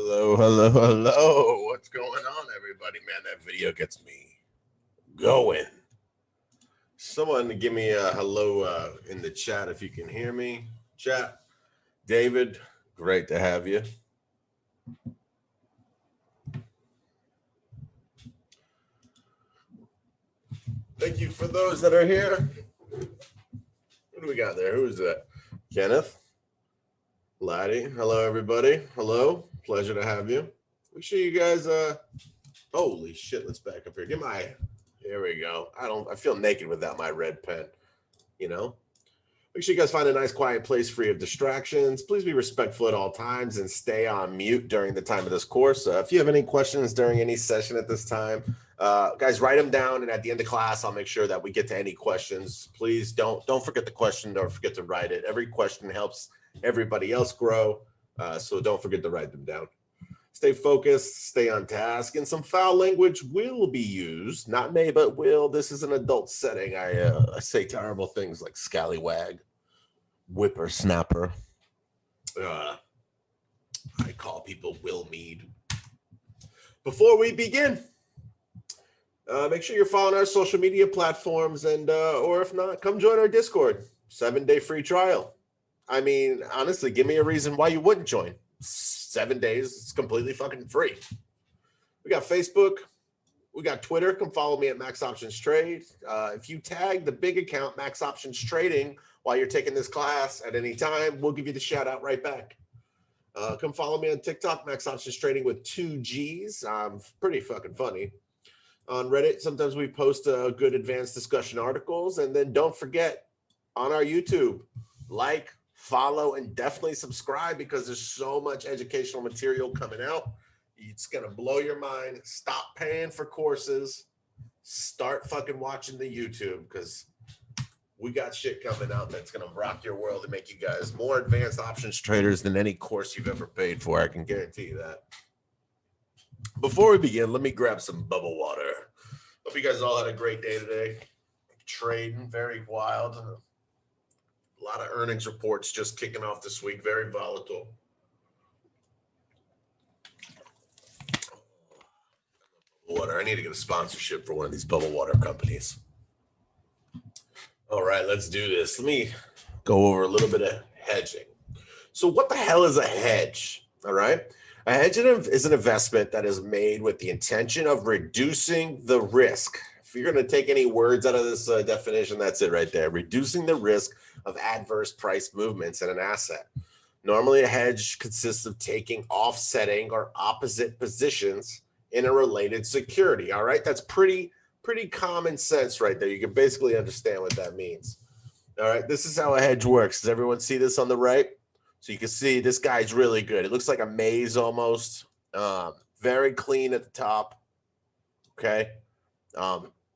Hello, hello, hello. What's going on, everybody? Man, that video gets me going. Someone give me a hello in the chat if you can hear me. Chat. David, great to have you. Thank you for those that are here. What do we got there? Who is that? Kenneth? Laddie. Hello, everybody. Hello. Pleasure to have you. Make sure you guys holy shit, let's back up here. Here we go. I feel naked without my red pen, you know. Make sure you guys find a nice quiet place free of distractions. Please be respectful at all times and stay on mute during the time of this course. If you have any questions during any session at this time, guys, write them down, and at the end of class, I'll make sure that we get to any questions. Please don't forget the question. Don't forget to write it. Every question helps everybody else grow, so don't forget to write them down. Stay focused, stay on task, and some foul language will be used. Not may, but will. This is an adult setting. I say terrible things like scallywag, whippersnapper. I call people Will Mead. Before we begin, make sure you're following our social media platforms, and or if not, come join our Discord. 7-day free trial. I mean, honestly, give me a reason why you wouldn't join. 7 days, it's completely fucking free. We got Facebook, we got Twitter. Come follow me at Max Options Trade. If you tag the big account Max Options Trading while you're taking this class at any time, we'll give you the shout out right back. Come follow me on TikTok, Max Options Trading with 2 G's. Pretty fucking funny. On Reddit, sometimes we post good advanced discussion articles. And then don't forget, on our YouTube, like, follow, and definitely subscribe, because there's so much educational material coming out. It's going to blow your mind. Stop paying for courses. Start fucking watching the YouTube, because we got shit coming out that's going to rock your world and make you guys more advanced options traders than any course you've ever paid for. I can guarantee you that. Before we begin, let me grab some bubble water. Hope you guys all had a great day today. Trading, very wild. A lot of earnings reports just kicking off this week. Very volatile. Water. I need to get a sponsorship for one of these bubble water companies. All right, let's do this. Let me go over a little bit of hedging. So what the hell is a hedge? All right. A hedge is an investment that is made with the intention of reducing the risk. If you're going to take any words out of this definition, that's it right there. Reducing the risk of adverse price movements in an asset. Normally, a hedge consists of taking offsetting or opposite positions in a related security. All right, that's pretty common sense right there. You can basically understand what that means. All right, this is how a hedge works. Does everyone see this on the right? So you can see this guy's really good. It looks like a maze almost. Very clean at the top. Okay.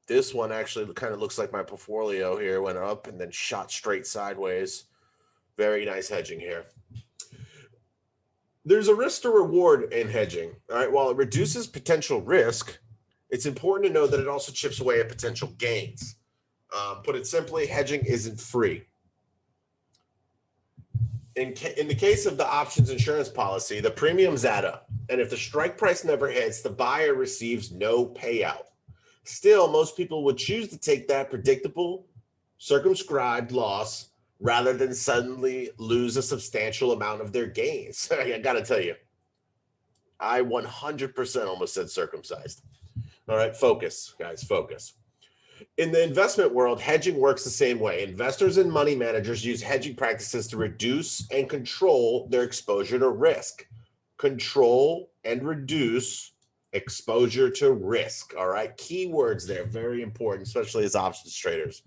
This one actually kind of looks like my portfolio here. Went up and then shot straight sideways. Very nice hedging here. There's a risk to reward in hedging. All right. While it reduces potential risk, it's important to know that it also chips away at potential gains. Put it simply, hedging isn't free. In the case of the options insurance policy, the premiums add up. And if the strike price never hits, the buyer receives no payout. Still, most people would choose to take that predictable, circumscribed loss rather than suddenly lose a substantial amount of their gains. I got to tell you, I 100% almost said circumcised. All right, focus, guys, focus. In the investment world, hedging works the same way. Investors and money managers use hedging practices to reduce and control their exposure to risk. Control and reduce exposure to risk. All right, keywords there, very important, especially as options traders.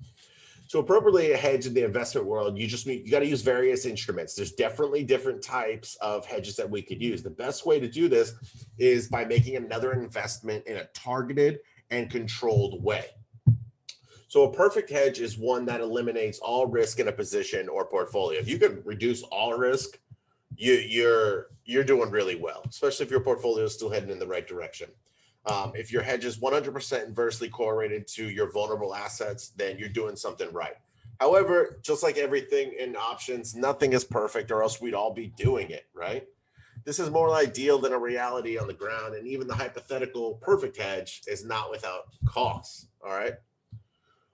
So appropriately hedge in the investment world, you got to use various instruments. There's definitely different types of hedges that we could use. The best way to do this is by making another investment in a targeted and controlled way. So a perfect hedge is one that eliminates all risk in a position or portfolio. If you can reduce all risk, you're doing really well, especially if your portfolio is still heading in the right direction. If your hedge is 100% inversely correlated to your vulnerable assets, then you're doing something right. However, just like everything in options, nothing is perfect, or else we'd all be doing it, right? This is more ideal than a reality on the ground, and even the hypothetical perfect hedge is not without costs. All right.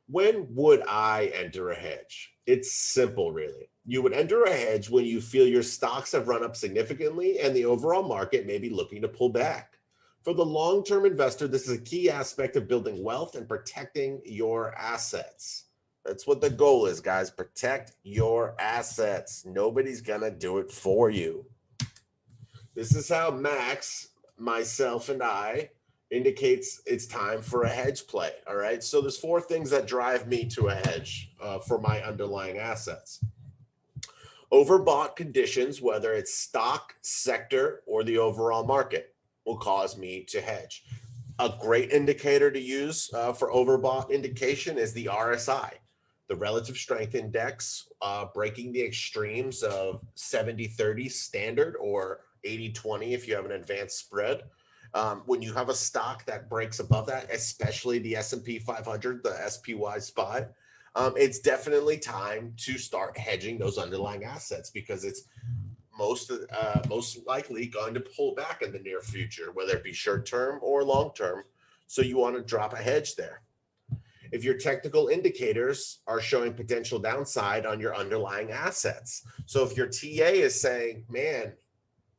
When would I enter a hedge? It's simple, really. You would enter a hedge when you feel your stocks have run up significantly and the overall market may be looking to pull back. For the long term investor, this is a key aspect of building wealth and protecting your assets. That's what the goal is, guys. Protect your assets. Nobody's going to do it for you. This is how Max, myself, and I indicates it's time for a hedge play. All right. So there's 4 things that drive me to a hedge for my underlying assets. Overbought conditions, whether it's stock, sector, or the overall market, will cause me to hedge. A great indicator to use for overbought indication is the RSI, the relative strength index, breaking the extremes of 70-30 standard or 80-20 if you have an advanced spread. When you have a stock that breaks above that, especially the S&P 500, the SPY SPY, it's definitely time to start hedging those underlying assets because it's most likely going to pull back in the near future, whether it be short term or long term. So you want to drop a hedge there. If your technical indicators are showing potential downside on your underlying assets. So if your TA is saying, man,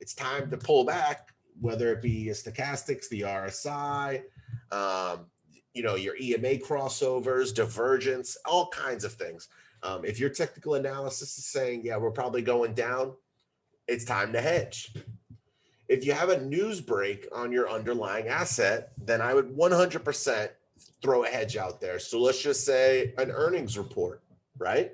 it's time to pull back, whether it be stochastics, the RSI, your EMA crossovers, divergence, all kinds of things. If your technical analysis is saying, yeah, we're probably going down, it's time to hedge. If you have a news break on your underlying asset, then I would 100% throw a hedge out there. So let's just say an earnings report, right?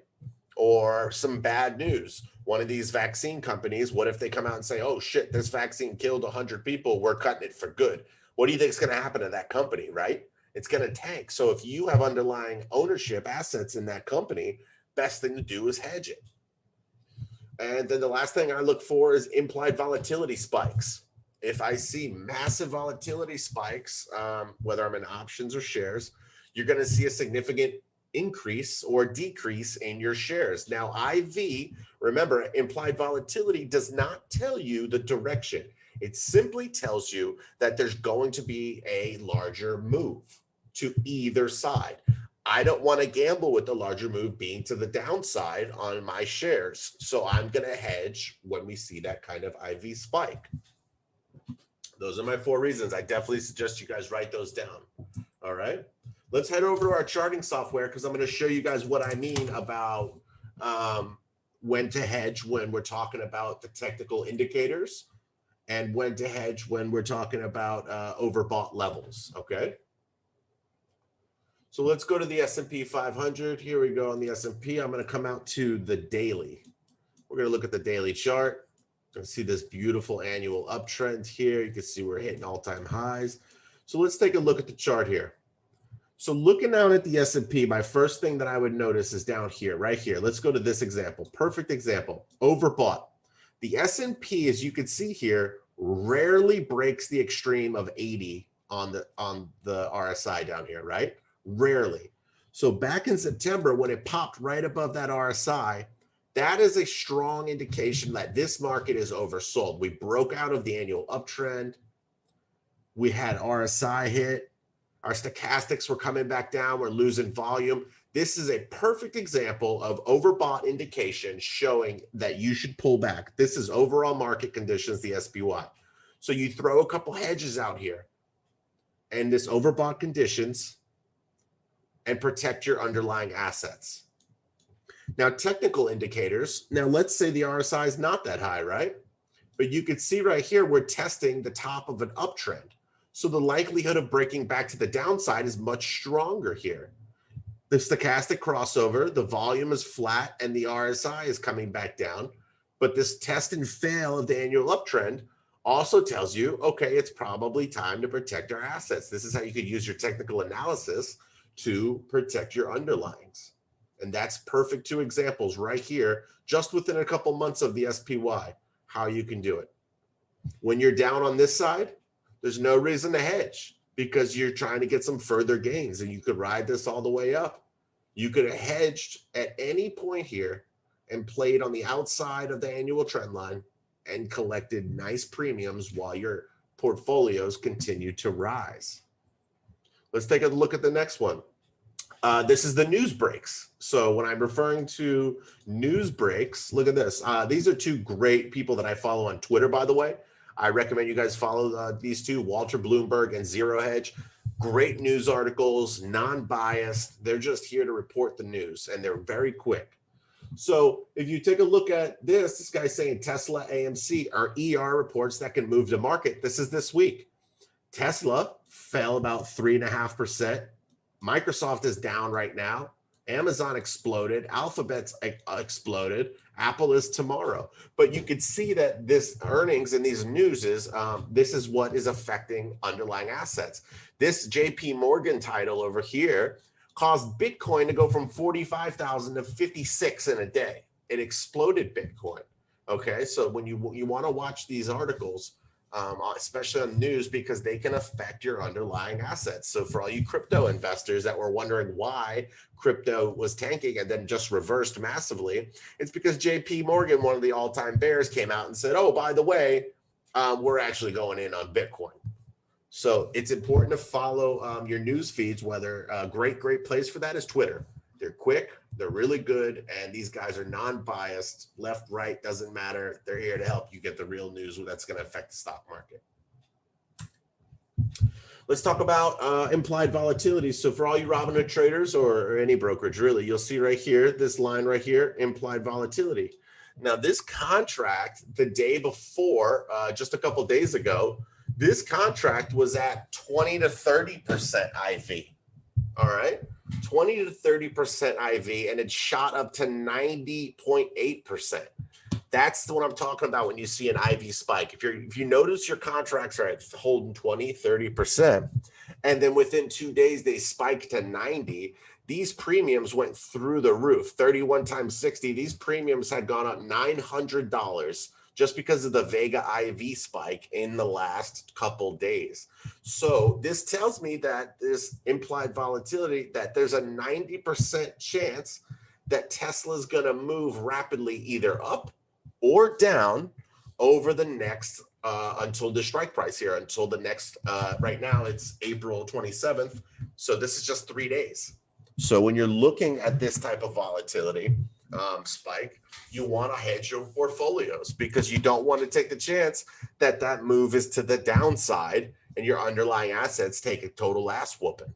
Or some bad news. One of these vaccine companies, what if they come out and say, oh shit, this vaccine killed 100 people, we're cutting it for good. What do you think is going to happen to that company, right? It's going to tank. So if you have underlying ownership assets in that company, best thing to do is hedge it. And then the last thing I look for is implied volatility spikes. If I see massive volatility spikes, whether I'm in options or shares, you're going to see a significant increase or decrease in your shares. Now, IV, remember, implied volatility does not tell you the direction. It simply tells you that there's going to be a larger move to either side. I don't want to gamble with the larger move being to the downside on my shares. So I'm going to hedge when we see that kind of IV spike. Those are my 4 reasons. I definitely suggest you guys write those down. All right. Let's head over to our charting software because I'm going to show you guys what I mean about when to hedge when we're talking about the technical indicators and when to hedge when we're talking about overbought levels. Okay. So let's go to the S&P 500. Here we go on the S&P. I'm going to come out to the daily. We're going to look at the daily chart. You can see this beautiful annual uptrend here. You can see we're hitting all-time highs. So let's take a look at the chart here. So looking down at the S&P, my first thing that I would notice is down here, right here. Let's go to this example. Perfect example. Overbought. The S&P, as you can see here, rarely breaks the extreme of 80 on the RSI down here, right? Rarely. So back in September, when it popped right above that RSI, that is a strong indication that this market is oversold. We broke out of the annual uptrend. We had RSI hit. Our stochastics were coming back down. We're losing volume. This is a perfect example of overbought indication showing that you should pull back. This is overall market conditions, the SPY. So you throw a couple hedges out here and this overbought conditions and protect your underlying assets. Now, technical indicators. Now, let's say the RSI is not that high, right? But you can see right here, we're testing the top of an uptrend. So the likelihood of breaking back to the downside is much stronger here. The stochastic crossover, the volume is flat and the RSI is coming back down. But this test and fail of the annual uptrend also tells you, okay, it's probably time to protect our assets. This is how you could use your technical analysis to protect your underlyings. And that's perfect 2 examples right here, just within a couple months of the SPY, how you can do it. When you're down on this side, there's no reason to hedge because you're trying to get some further gains and you could ride this all the way up. You could have hedged at any point here and played on the outside of the annual trend line and collected nice premiums while your portfolios continue to rise. Let's take a look at the next one. This is the news breaks. So when I'm referring to news breaks, look at this. These are two great people that I follow on Twitter, by the way. I recommend you guys follow these two, Walter Bloomberg and Zero Hedge. Great news articles, non-biased. They're just here to report the news, and they're very quick. So if you take a look at this guy's saying Tesla, AMC are ER reports that can move the market. This is this week. Tesla fell about 3.5%. Microsoft is down right now. Amazon exploded. Alphabet's exploded. Apple is tomorrow. But you could see that this earnings and these news is this is what is affecting underlying assets. This JP Morgan title over here caused Bitcoin to go from 45,000 to 56 in a day. It exploded Bitcoin. Okay, so when you want to watch these articles, especially on news, because they can affect your underlying assets. So for all you crypto investors that were wondering why crypto was tanking and then just reversed massively, it's because JP Morgan, one of the all-time bears, came out and said, oh, by the way, we're actually going in on Bitcoin. So it's important to follow your news feeds, whether a great place for that is Twitter. They're quick, they're really good, and these guys are non-biased, left, right, doesn't matter. They're here to help you get the real news that's going to affect the stock market. Let's talk about implied volatility. So for all you Robinhood traders or any brokerage, really, you'll see right here, this line right here, implied volatility. Now, this contract, the day before, just a couple days ago, this contract was at 20 to 30% IV. All right, 20 to 30% IV, and it shot up to 90.8%. That's what I'm talking about when you see an IV spike. If you notice your contracts are holding 20, 30%, and then within 2 days they spiked to 90, these premiums went through the roof. 31 times 60, these premiums had gone up $900 just because of the Vega IV spike in the last couple days. So this tells me that this implied volatility, that there's a 90% chance that Tesla's going to move rapidly either up or down over the next, until the strike price here, until the next, right now it's April 27th. So this is just 3 days. So when you're looking at this type of volatility spike, you want to hedge your portfolios because you don't want to take the chance that that move is to the downside and your underlying assets take a total ass whooping.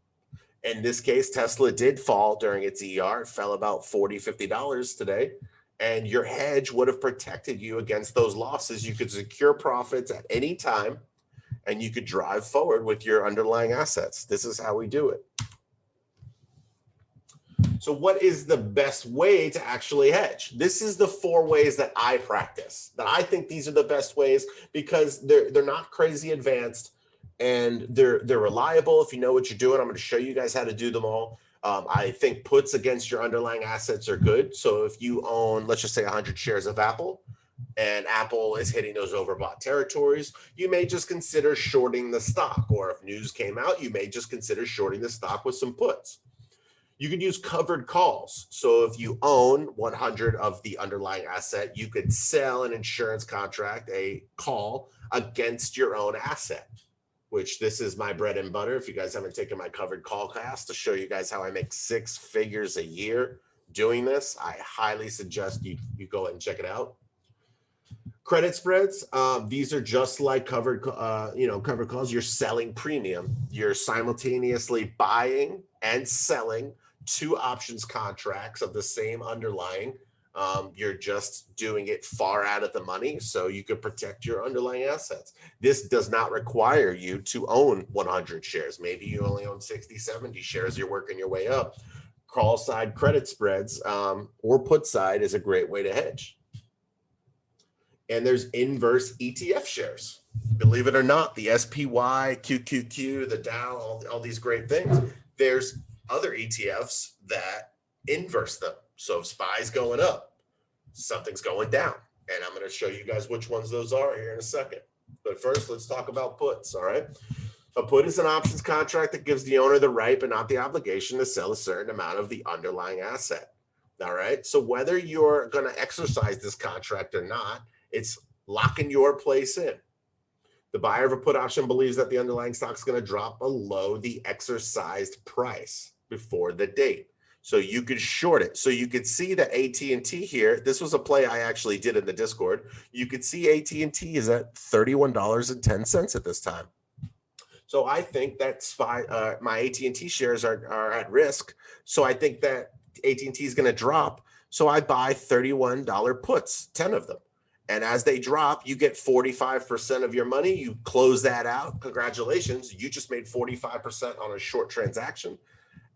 In this case, Tesla did fall during its ER. It fell about $40, $50 today. And your hedge would have protected you against those losses. You could secure profits at any time and you could drive forward with your underlying assets. This is how we do it. So what is the best way to actually hedge? This is the 4 ways that I practice, that I think these are the best ways because they're not crazy advanced and they're reliable. If you know what you're doing, I'm going to show you guys how to do them all. I think puts against your underlying assets are good. So if you own, let's just say 100 shares of Apple and Apple is hitting those overbought territories, you may just consider shorting the stock. Or if news came out, you may just consider shorting the stock with some puts. You could use covered calls. So if you own 100 of the underlying asset, you could sell an insurance contract, a call against your own asset, which this is my bread and butter. If you guys haven't taken my covered call class to show you guys how I make 6 figures a year doing this, I highly suggest you go ahead and check it out. Credit spreads, these are just like covered calls. You're selling premium. You're simultaneously buying and selling 2 options contracts of the same underlying. You're just doing it far out of the money so you could protect your underlying assets. This does not require you to own 100 shares. Maybe you only own 60, 70 shares. You're working your way up. Call side credit spreads or put side is a great way to hedge. And there's inverse ETF shares. Believe it or not, the SPY, QQQ, the Dow, all these great things. There's other ETFs that inverse them. So if SPY's going up, something's going down. And I'm going to show you guys which ones those are here in a second. But first, let's talk about puts, all right? A put is an options contract that gives the owner the right but not the obligation to sell a certain amount of the underlying asset, all right? So whether you're going to exercise this contract or not, it's locking your place in. The buyer of a put option believes that the underlying stock is going to drop below the exercised price before the date. So you could short it. So you could see that AT&T here, this was a play I actually did in the Discord. You could see AT&T is at $31.10 at this time. So I think that my AT&T shares are at risk. So I think that AT&T is going to drop. So I buy $31 puts, 10 of them. And as they drop, you get 45% of your money. You close that out. Congratulations. You just made 45% on a short transaction.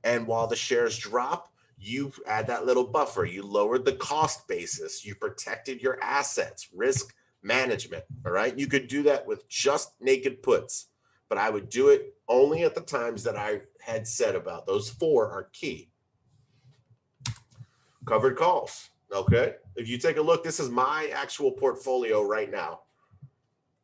And while the shares drop, you add that little buffer. You lowered the cost basis. You protected your assets, risk management. All right. You could do that with just naked puts, but I would do it only at the times that I had said about. Those 4 are key. Covered calls. Okay. If you take a look, this is my actual portfolio right now.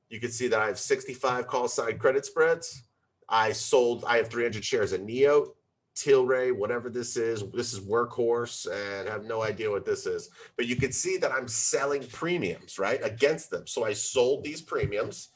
You can see that I have 65 call side credit spreads. I have 300 shares of Neo, Tilray, whatever this is. This is Workhorse, and I have no idea what this is. But you can see that I'm selling premiums, right, against them. So I sold these premiums,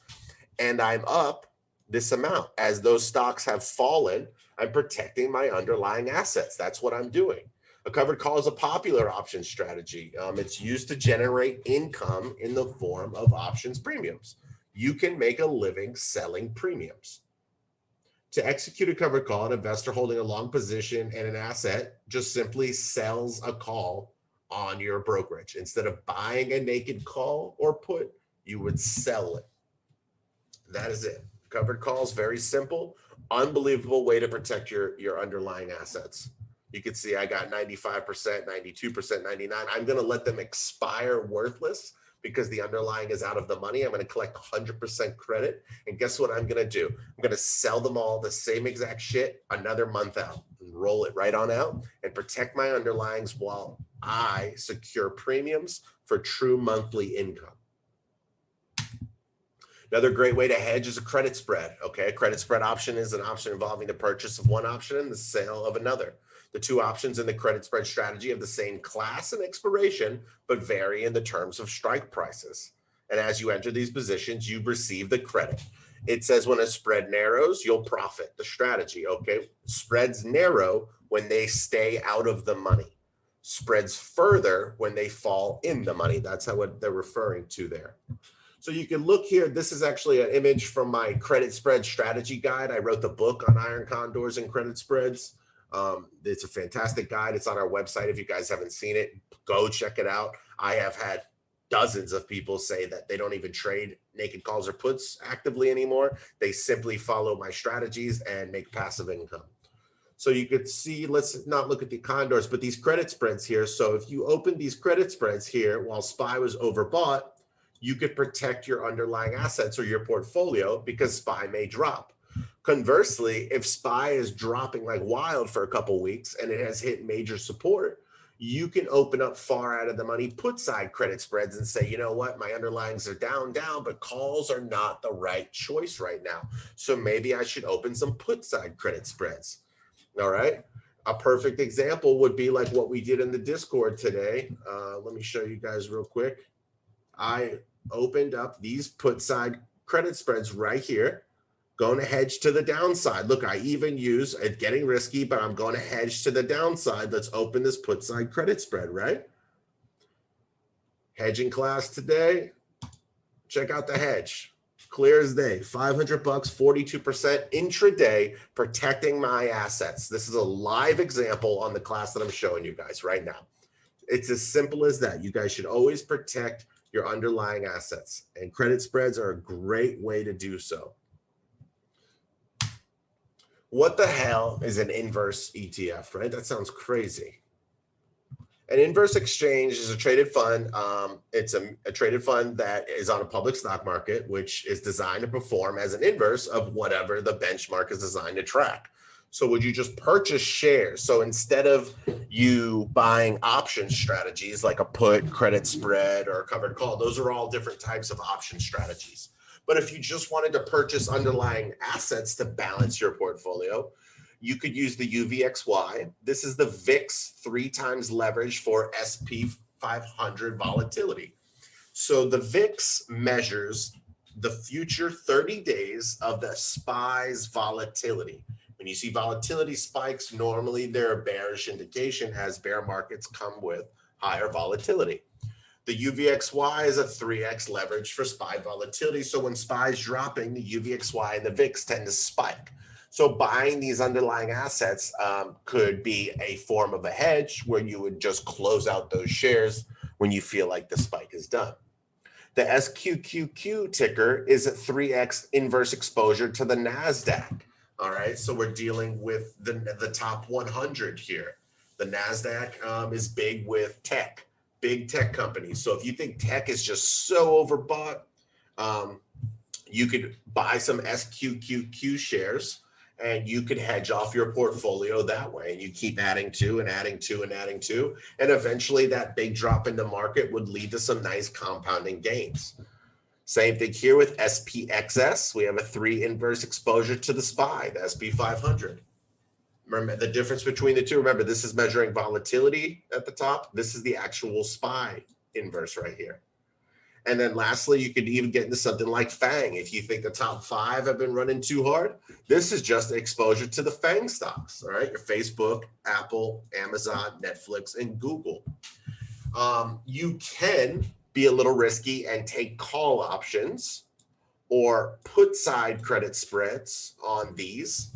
and I'm up this amount. As those stocks have fallen, I'm protecting my underlying assets. That's what I'm doing. A covered call is a popular option strategy. It's used to generate income in the form of options premiums. You can make a living selling premiums. To execute a covered call, an investor holding a long position and an asset just simply sells a call on your brokerage. Instead of buying a naked call or put, you would sell it. That is it. Covered calls, very simple, unbelievable way to protect your underlying assets. You can see I got 95%, 92%, 99. I'm going to let them expire worthless because the underlying is out of the money. I'm going to collect 100% credit. And guess what I'm going to do? I'm going to sell them all the same exact shit another month out and roll it right on out and protect my underlyings while I secure premiums for true monthly income. Another great way to hedge is a credit spread. Okay, a credit spread option is an option involving the purchase of one option and the sale of another. The 2 options in the credit spread strategy have the same class and expiration, but vary in the terms of strike prices. And as you enter these positions, you receive the credit. It says when a spread narrows, you'll profit. The strategy, okay? Spreads narrow when they stay out of the money. Spreads further when they fall in the money. That's what they're referring to there. So you can look here. This is actually an image from my credit spread strategy guide. I wrote the book on iron condors and credit spreads. It's a fantastic guide. It's on our website. If you guys haven't seen it, go check it out. I have had dozens of people say that they don't even trade naked calls or puts actively anymore. They simply follow my strategies and make passive income. So you could see, let's not look at the condors, but these credit spreads here. So if you open these credit spreads here while SPY was overbought, you could protect your underlying assets or your portfolio because SPY may drop. Conversely, if SPY is dropping like wild for a couple weeks and it has hit major support, you can open up far out of the money put side credit spreads and say, you know what, my underlyings are down, but calls are not the right choice right now. So maybe I should open some put side credit spreads. All right. A perfect example would be like what we did in the Discord today. Let me show you guys real quick. I opened up these put side credit spreads right here. Going to hedge to the downside. Look, I even use it getting risky, but I'm going to hedge to the downside. Let's open this put side credit spread, right? Hedging class today. Check out the hedge. Clear as day. $500, 42% intraday, protecting my assets. This is a live example on the class that I'm showing you guys right now. It's as simple as that. You guys should always protect your underlying assets, and credit spreads are a great way to do so. What the hell is an inverse ETF, right? That sounds crazy. An inverse exchange is a traded fund. It's a traded fund that is on a public stock market, which is designed to perform as an inverse of whatever the benchmark is designed to track. So would you just purchase shares? So instead of you buying option strategies like a put, credit spread, or a covered call, those are all different types of option strategies. But if you just wanted to purchase underlying assets to balance your portfolio, you could use the UVXY. This is the VIX 3 times leverage for SP 500 volatility. So the VIX measures the future 30 days of the SPY's volatility. When you see volatility spikes, normally they're a bearish indication, as bear markets come with higher volatility. The UVXY is a 3x leverage for SPY volatility. So when SPY is dropping, the UVXY and the VIX tend to spike. So buying these underlying assets could be a form of a hedge where you would just close out those shares when you feel like the spike is done. The SQQQ ticker is a 3x inverse exposure to the NASDAQ. All right, so we're dealing with the top 100 here. The NASDAQ is big with tech, big tech companies. So if you think tech is just so overbought, you could buy some SQQQ shares and you could hedge off your portfolio that way. And you keep adding to and adding to and adding to. And eventually that big drop in the market would lead to some nice compounding gains. Same thing here with SPXS. We have a 3 inverse exposure to the SPY, the SP 500. Remember the difference between the two? Remember, this is measuring volatility at the top. This is the actual SPY inverse right here. And then lastly, you could even get into something like FANG. If you think the top 5 have been running too hard, this is just exposure to the FANG stocks, all right? Your Facebook, Apple, Amazon, Netflix, and Google. You can be a little risky and take call options or put side credit spreads on these.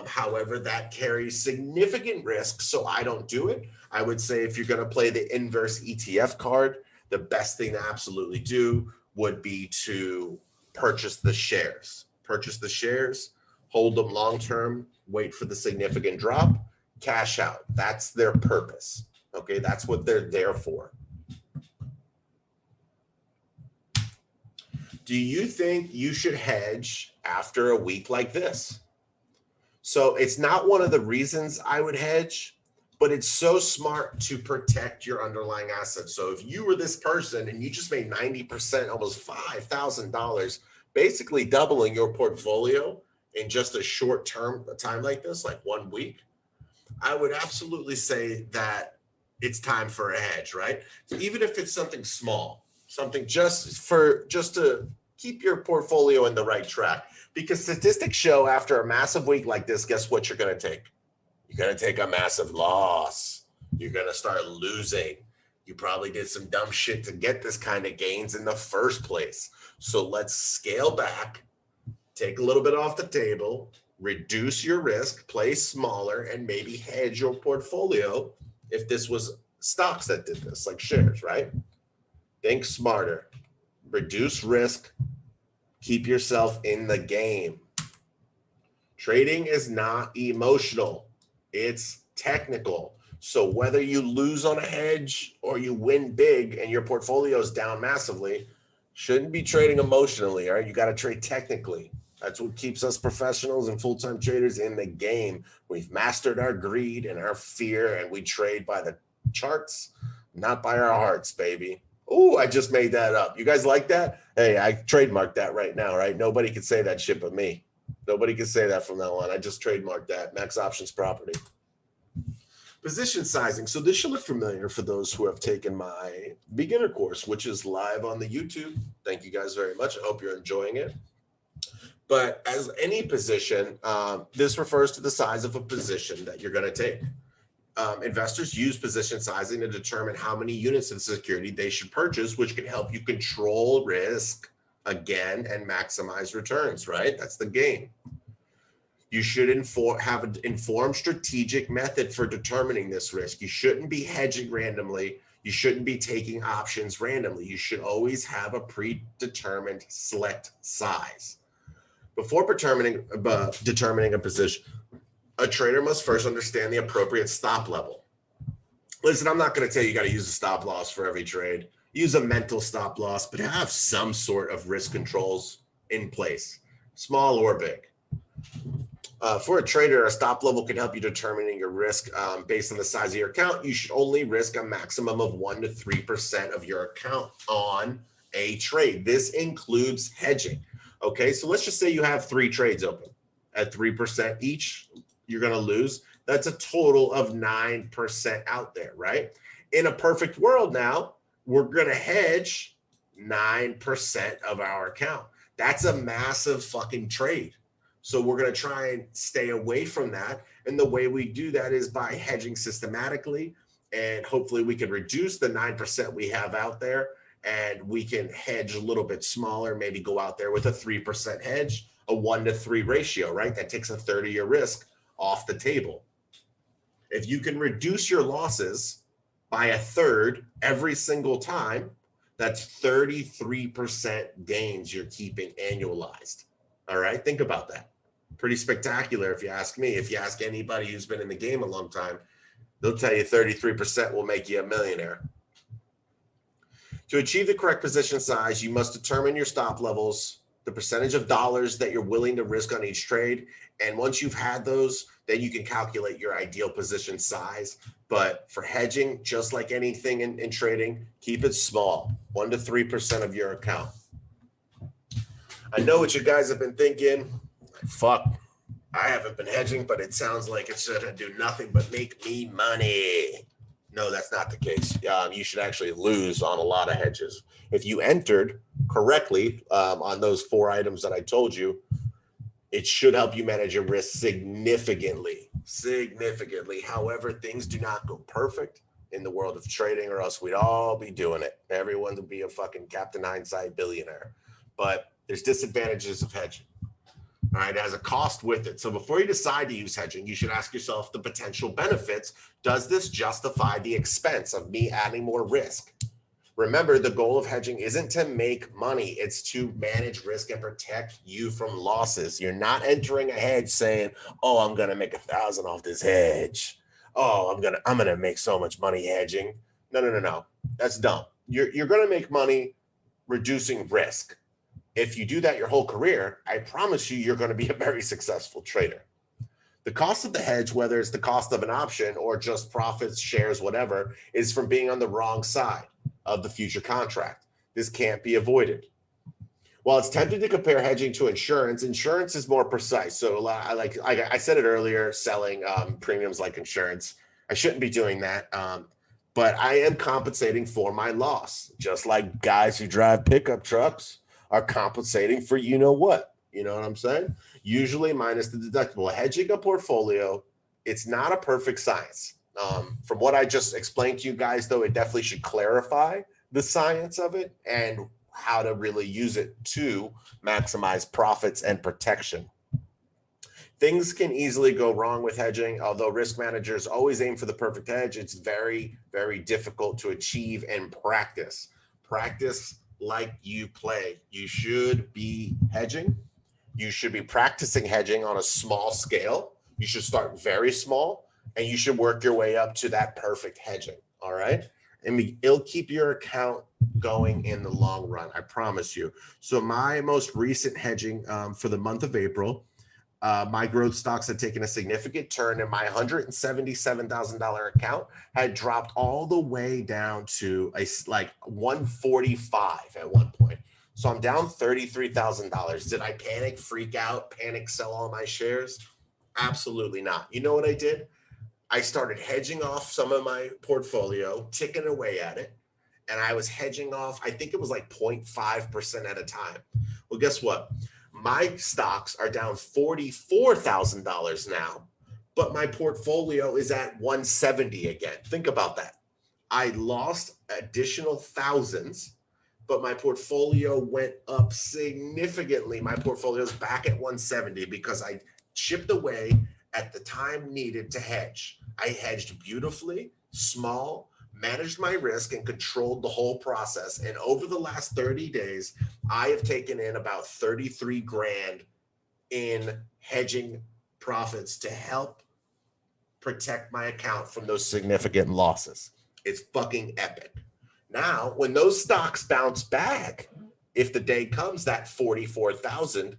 However, that carries significant risk, so I don't do it. I would say if you're going to play the inverse ETF card, the best thing to absolutely do would be to purchase the shares. Purchase the shares, hold them long-term, wait for the significant drop, cash out. That's their purpose. Okay, that's what they're there for. Do you think you should hedge after a week like this? So it's not one of the reasons I would hedge, but it's so smart to protect your underlying assets. So if you were this person and you just made 90%, almost $5,000, basically doubling your portfolio in just a short term time like this, like 1 week, I would absolutely say that it's time for a hedge, right? So even if it's something small, something just to keep your portfolio in the right track. Because statistics show after a massive week like this, guess what you're going to take? You're going to take a massive loss. You're going to start losing. You probably did some dumb shit to get this kind of gains in the first place. So let's scale back, take a little bit off the table, reduce your risk, play smaller, and maybe hedge your portfolio if this was stocks that did this, like shares, right? Think smarter, reduce risk, keep yourself in the game. Trading is not emotional. It's technical. So whether you lose on a hedge or you win big and your portfolio is down massively, shouldn't be trading emotionally, all right? You got to trade technically. That's what keeps us professionals and full-time traders in the game. We've mastered our greed and our fear, and we trade by the charts, not by our hearts, baby. Oh, I just made that up. You guys like that? Hey, I trademarked that right now, right? Nobody can say that shit but me. Nobody can say that from now on. I just trademarked that. Max Options Property. Position sizing. So this should look familiar for those who have taken my beginner course, which is live on the YouTube. Thank you guys very much. I hope you're enjoying it. But as any position, this refers to the size of a position that you're going to take. Investors use position sizing to determine how many units of security they should purchase, which can help you control risk again and maximize returns, right? That's the game. You should have an informed strategic method for determining this risk. You shouldn't be hedging randomly. You shouldn't be taking options randomly. You should always have a predetermined select size. Before determining a position, a trader must first understand the appropriate stop level. Listen, I'm not going to tell you you got to use a stop loss for every trade. Use a mental stop loss, but have some sort of risk controls in place, small or big. For a trader, a stop level can help you determine your risk based on the size of your account. You should only risk a maximum of 1 to 3% of your account on a trade. This includes hedging. Okay, so let's just say you have 3 trades open at 3% each. You're going to lose. That's a total of 9% out there, right? In a perfect world now, we're going to hedge 9% of our account. That's a massive fucking trade. So we're going to try and stay away from that. And the way we do that is by hedging systematically. And hopefully we can reduce the 9% we have out there, and we can hedge a little bit smaller, maybe go out there with a 3% hedge, a 1-to-3 ratio, right? That takes a third of your risk off the table. If you can reduce your losses by a third every single time, that's 33% gains you're keeping annualized. All right, think about that. Pretty spectacular if you ask me. If you ask anybody who's been in the game a long time, they'll tell you 33% will make you a millionaire. To achieve the correct position size, you must determine your stop levels, the percentage of dollars that you're willing to risk on each trade. And once you've had those, then you can calculate your ideal position size. But for hedging, just like anything in trading, keep it small, 1-to-3% of your account. I know what you guys have been thinking. Fuck, I haven't been hedging, but it sounds like it's going to do nothing but make me money. No, that's not the case. You should actually lose on a lot of hedges. If you entered correctly on those 4 items that I told you, it should help you manage your risk significantly. However, things do not go perfect in the world of trading, or else we'd all be doing it. Everyone would be a fucking Captain Hindsight billionaire. But there's disadvantages of hedging. All right, it has a cost with it. So before you decide to use hedging, you should ask yourself the potential benefits. Does this justify the expense of me adding more risk? Remember, the goal of hedging isn't to make money. It's to manage risk and protect you from losses. You're not entering a hedge saying, oh, I'm going to make 1,000 off this hedge. Oh, I'm going to make so much money hedging. No. That's dumb. You're going to make money reducing risk. If you do that your whole career, I promise you're going to be a very successful trader. The cost of the hedge, whether it's the cost of an option or just profits, shares, whatever, is from being on the wrong side of the future contract. This can't be avoided. While it's tempting to compare hedging to insurance, insurance is more precise. So like I said it earlier, selling premiums like insurance, I shouldn't be doing that. But I am compensating for my loss, just like guys who drive pickup trucks are compensating for you know what. You know what I'm saying? Usually minus the deductible. Hedging a portfolio, it's not a perfect science. From what I just explained to you guys, though, it definitely should clarify the science of it and how to really use it to maximize profits and protection. Things can easily go wrong with hedging. Although risk managers always aim for the perfect hedge, it's very, very difficult to achieve and practice. Practice like you play. You should be hedging. You should be practicing hedging on a small scale. You should start very small, and you should work your way up to that perfect hedging. All right. And it'll keep your account going in the long run. I promise you. So my most recent hedging for the month of April, my growth stocks had taken a significant turn, and my $177,000 account had dropped all the way down to like 145 at one point. So I'm down $33,000. Did I panic, freak out, panic sell all my shares? Absolutely not. You know what I did? I started hedging off some of my portfolio, ticking away at it. And I was hedging off, I think it was like 0.5% at a time. Well, guess what? My stocks are down $44,000 now, but my portfolio is at 170 again. Think about that. I lost additional thousands, but my portfolio went up significantly. My portfolio is back at 170 because I chipped away at the time needed to hedge. I hedged beautifully, small, managed my risk, and controlled the whole process. And over the last 30 days, I have taken in about 33 grand in hedging profits to help protect my account from those significant losses. It's fucking epic. Now, when those stocks bounce back, if the day comes that 44,000,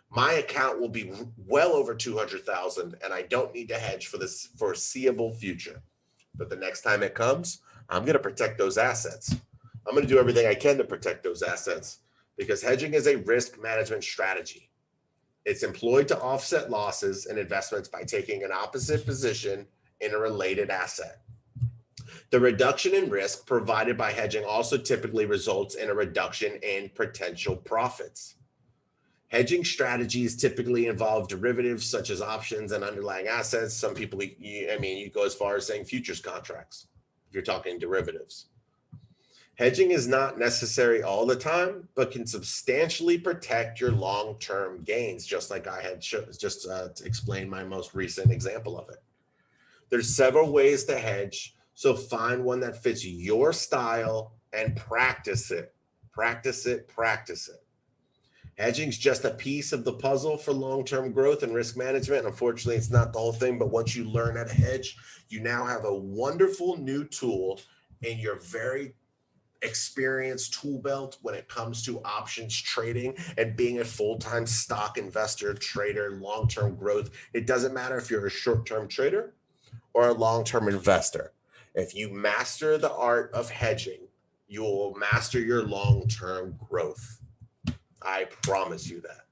my account will be well over 200,000, and I don't need to hedge for this foreseeable future. But the next time it comes, I'm going to protect those assets. I'm going to do everything I can to protect those assets because hedging is a risk management strategy. It's employed to offset losses in investments by taking an opposite position in a related asset. The reduction in risk provided by hedging also typically results in a reduction in potential profits. Hedging strategies typically involve derivatives such as options and underlying assets. Some people, you go as far as saying futures contracts if you're talking derivatives. Hedging is not necessary all the time, but can substantially protect your long-term gains, just like I had just to explain my most recent example of it. There's several ways to hedge, so find one that fits your style and practice it. Practice it, practice it. Hedging is just a piece of the puzzle for long-term growth and risk management. Unfortunately, it's not the whole thing, but once you learn how to hedge, you now have a wonderful new tool in your very experienced tool belt when it comes to options trading and being a full-time stock investor, trader, long-term growth. It doesn't matter if you're a short-term trader or a long-term investor. If you master the art of hedging, you will master your long-term growth. I promise you that.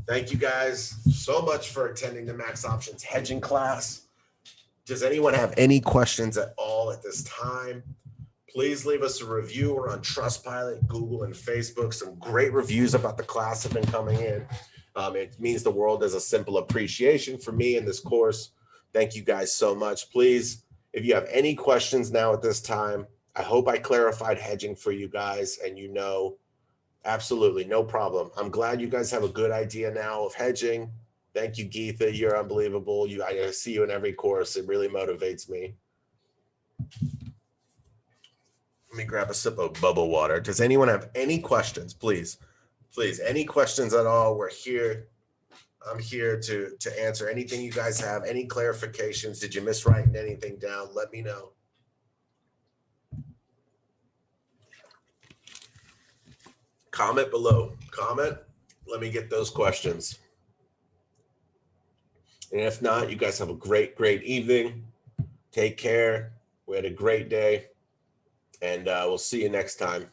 Thank you guys so much for attending the Max Options Hedging class. Does anyone have any questions at all at this time? Please leave us a review. We're on Trustpilot, Google, and Facebook. Some great reviews about the class have been coming in. It means the world as a simple appreciation for me in this course. Thank you guys so much. Please, if you have any questions now at this time, I hope I clarified hedging for you guys, and absolutely, no problem. I'm glad you guys have a good idea now of hedging. Thank you, Geetha. You're unbelievable. I see you in every course. It really motivates me. Let me grab a sip of bubble water. Does anyone have any questions? Please, any questions at all? We're here. I'm here to answer anything you guys have. Any clarifications? Did you miss writing anything down? Let me know. Comment below. Comment. Let me get those questions. And if not, you guys have a great evening. Take care. We had a great day. And we'll see you next time.